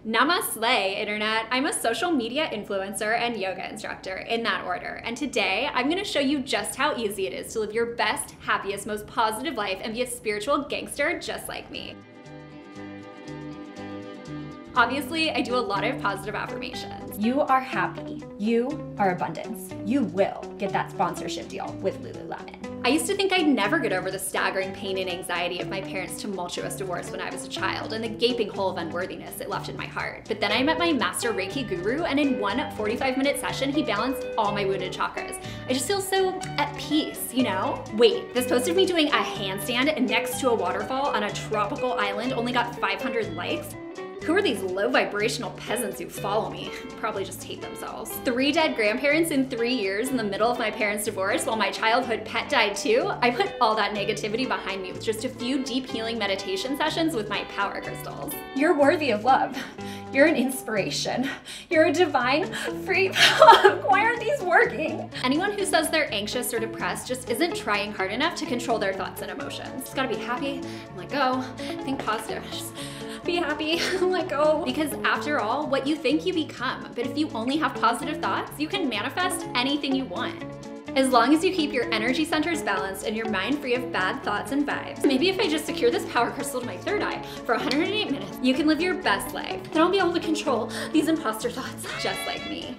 Namaste, Internet! I'm a social media influencer and yoga instructor, in that order. And today, I'm gonna show you just how easy it is to live your best, happiest, most positive life and be a spiritual gangster just like me. Obviously, I do a lot of positive affirmations. You are happy. You are abundance. You will get that sponsorship deal with Lululemon. I used to think I'd never get over the staggering pain and anxiety of my parents' tumultuous divorce when I was a child and the gaping hole of unworthiness it left in my heart. But then I met my master Reiki guru, and in one 45-minute session, he balanced all my wounded chakras. I just feel so at peace, you know? Wait, this post of me doing a handstand next to a waterfall on a tropical island only got 500 likes? Who are these low vibrational peasants who follow me? Probably just hate themselves. 3 dead grandparents in 3 years in the middle of my parents' divorce while my childhood pet died too? I put all that negativity behind me with just a few deep healing meditation sessions with my power crystals. You're worthy of love. You're an inspiration. You're a divine free. Why aren't these working? Anyone who says they're anxious or depressed just isn't trying hard enough to control their thoughts and emotions. Just gotta be happy, let go, think positive. Just be happy, let go. Because after all, what you think you become. But if you only have positive thoughts, you can manifest anything you want. As long as you keep your energy centers balanced and your mind free of bad thoughts and vibes. Maybe if I just secure this power crystal to my third eye for 108 minutes, you can live your best life. Then I'll be able to control these imposter thoughts just like me.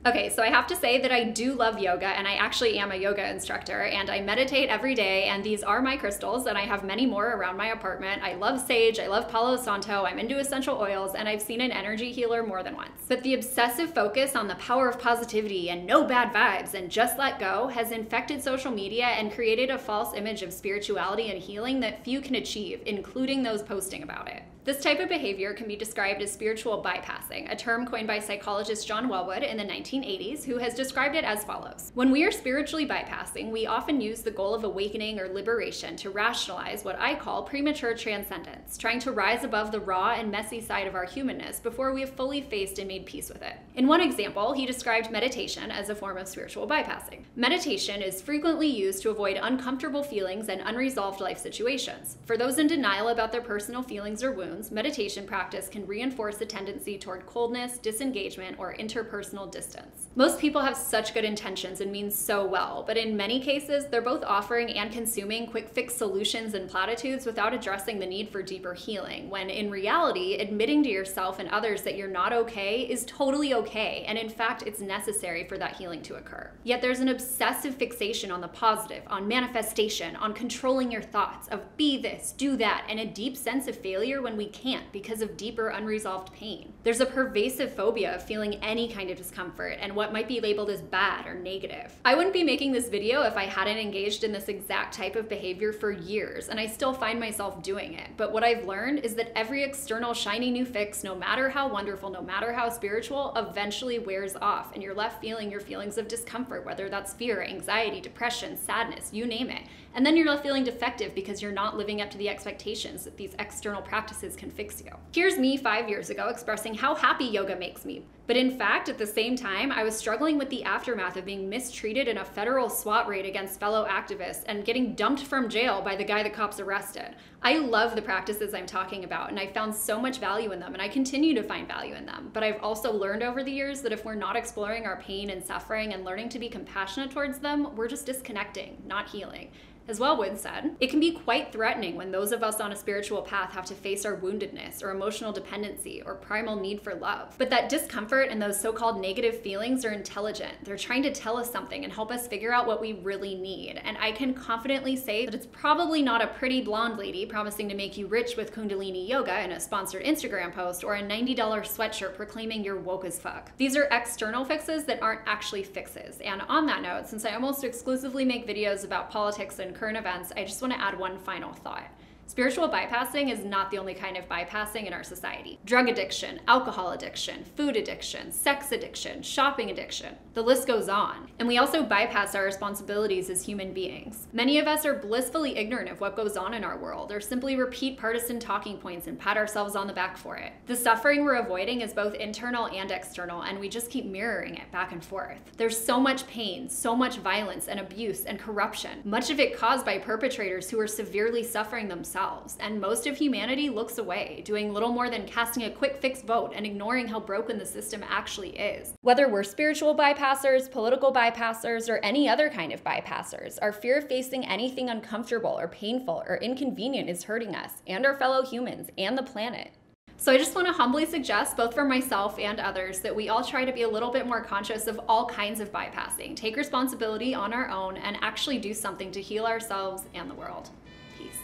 Okay, so I have to say that I do love yoga, and I actually am a yoga instructor, and I meditate every day, and these are my crystals, and I have many more around my apartment. I love sage, I love Palo Santo, I'm into essential oils, and I've seen an energy healer more than once. But the obsessive focus on the power of positivity and no bad vibes and just let go has infected social media and created a false image of spirituality and healing that few can achieve, including those posting about it. This type of behavior can be described as spiritual bypassing, a term coined by psychologist John Welwood in the 1980s, who has described it as follows. When we are spiritually bypassing, we often use the goal of awakening or liberation to rationalize what I call premature transcendence, trying to rise above the raw and messy side of our humanness before we have fully faced and made peace with it. In one example, he described meditation as a form of spiritual bypassing. Meditation is frequently used to avoid uncomfortable feelings and unresolved life situations. For those in denial about their personal feelings or wounds, meditation practice can reinforce a tendency toward coldness, disengagement, or interpersonal distance. Most people have such good intentions and mean so well, but in many cases, they're both offering and consuming quick fix solutions and platitudes without addressing the need for deeper healing, when in reality, admitting to yourself and others that you're not okay is totally okay, and in fact, it's necessary for that healing to occur. Yet there's an obsessive fixation on the positive, on manifestation, on controlling your thoughts, of be this, do that, and a deep sense of failure when we can't because of deeper unresolved pain. There's a pervasive phobia of feeling any kind of discomfort and what might be labeled as bad or negative. I wouldn't be making this video if I hadn't engaged in this exact type of behavior for years, and I still find myself doing it. But what I've learned is that every external shiny new fix, no matter how wonderful, no matter how spiritual, eventually wears off, and you're left feeling your feelings of discomfort, whether that's fear, anxiety, depression, sadness, you name it. And then you're left feeling defective because you're not living up to the expectations that these external practices can fix you. Here's me 5 years ago expressing how happy yoga makes me. But in fact, at the same time, I was struggling with the aftermath of being mistreated in a federal SWAT raid against fellow activists and getting dumped from jail by the guy the cops arrested. I love the practices I'm talking about, and I found so much value in them, and I continue to find value in them. But I've also learned over the years that if we're not exploring our pain and suffering and learning to be compassionate towards them, we're just disconnecting, not healing. As Welwood said, it can be quite threatening when those of us on a spiritual path have to face our woundedness or emotional dependency or primal need for love. But that discomfort and those so-called negative feelings are intelligent. They're trying to tell us something and help us figure out what we really need. And I can confidently say that it's probably not a pretty blonde lady promising to make you rich with Kundalini yoga in a sponsored Instagram post or a $90 sweatshirt proclaiming you're woke as fuck. These are external fixes that aren't actually fixes. And on that note, since I almost exclusively make videos about politics and current events, I just want to add one final thought. Spiritual bypassing is not the only kind of bypassing in our society. Drug addiction, alcohol addiction, food addiction, sex addiction, shopping addiction, the list goes on. And we also bypass our responsibilities as human beings. Many of us are blissfully ignorant of what goes on in our world, or simply repeat partisan talking points and pat ourselves on the back for it. The suffering we're avoiding is both internal and external, and we just keep mirroring it back and forth. There's so much pain, so much violence and abuse and corruption, much of it caused by perpetrators who are severely suffering themselves. ourselves, and most of humanity looks away, doing little more than casting a quick fix vote and ignoring how broken the system actually is. Whether we're spiritual bypassers, political bypassers, or any other kind of bypassers, our fear of facing anything uncomfortable or painful or inconvenient is hurting us and our fellow humans and the planet. So I just want to humbly suggest, both for myself and others, that we all try to be a little bit more conscious of all kinds of bypassing, take responsibility on our own, and actually do something to heal ourselves and the world. Peace.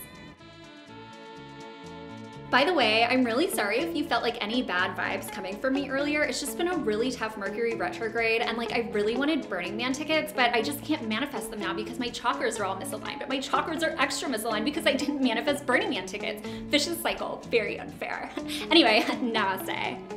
By the way, I'm really sorry if you felt like any bad vibes coming from me earlier. It's just been a really tough Mercury retrograde, and like I really wanted Burning Man tickets, but I just can't manifest them now because my chakras are all misaligned, but my chakras are extra misaligned because I didn't manifest Burning Man tickets. Vicious cycle, very unfair. Anyway, namaste.